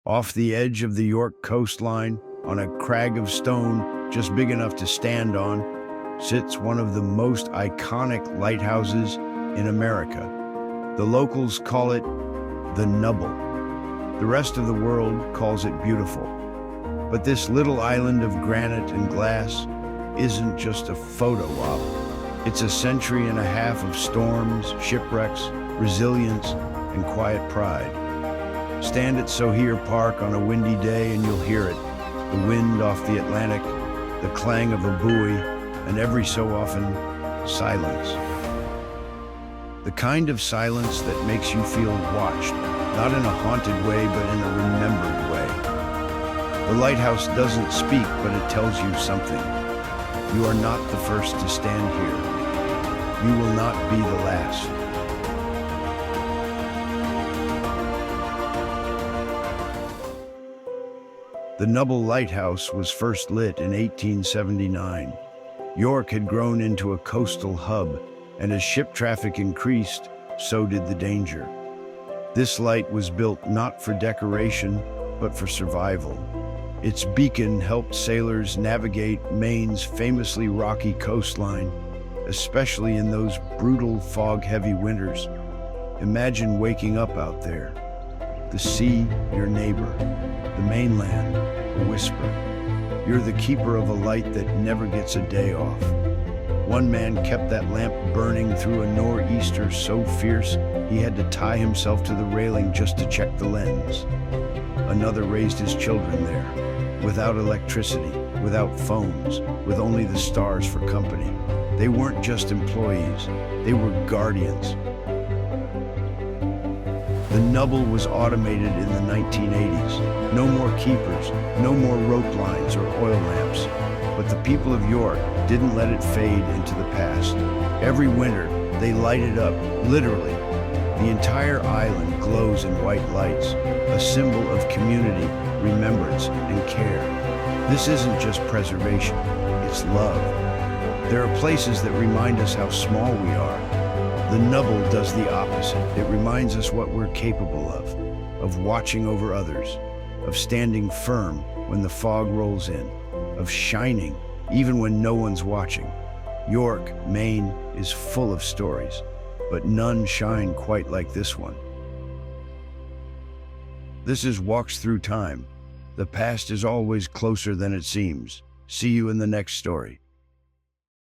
Off the edge of the York coastline, on a crag of stone just big enough to stand on, sits one of the most iconic lighthouses in America. The locals call it the Nubble. The rest of the world calls it beautiful. But this little island of granite and glass isn't just a photo op. It's a century and a half of storms, shipwrecks, resilience, and quiet pride. Stand at Sohere Park on a windy day and you'll hear it. The wind off the Atlantic, the clang of a buoy, and every so often, silence. The kind of silence that makes you feel watched, not in a haunted way, but in a remembered way. The lighthouse doesn't speak, but it tells you something. You are not the first to stand here. You will not be the last. The Nubble Lighthouse was first lit in 1879. York had grown into a coastal hub, and as ship traffic increased, so did the danger. This light was built not for decoration, but for survival. Its beacon helped sailors navigate Maine's famously rocky coastline, especially in those brutal fog-heavy winters. Imagine waking up out there. The sea, your neighbor. The mainland, a whisper. You're the keeper of a light that never gets a day off. One man kept that lamp burning through a nor'easter so fierce he had to tie himself to the railing just to check the lens. Another raised his children there, without electricity, without phones, with only the stars for company. They weren't just employees, they were guardians. The Nubble was automated in the 1980s. No more keepers, no more rope lines or oil lamps. But the people of York didn't let it fade into the past. Every winter, they light it up, literally. The entire island glows in white lights, a symbol of community, remembrance, and care. This isn't just preservation, it's love. There are places that remind us how small we are. The Nubble does the opposite. It reminds us what we're capable of watching over others, of standing firm when the fog rolls in, of shining even when no one's watching. York, Maine is full of stories, but none shine quite like this one. This is Walks Through Time. The past is always closer than it seems. See you in the next story.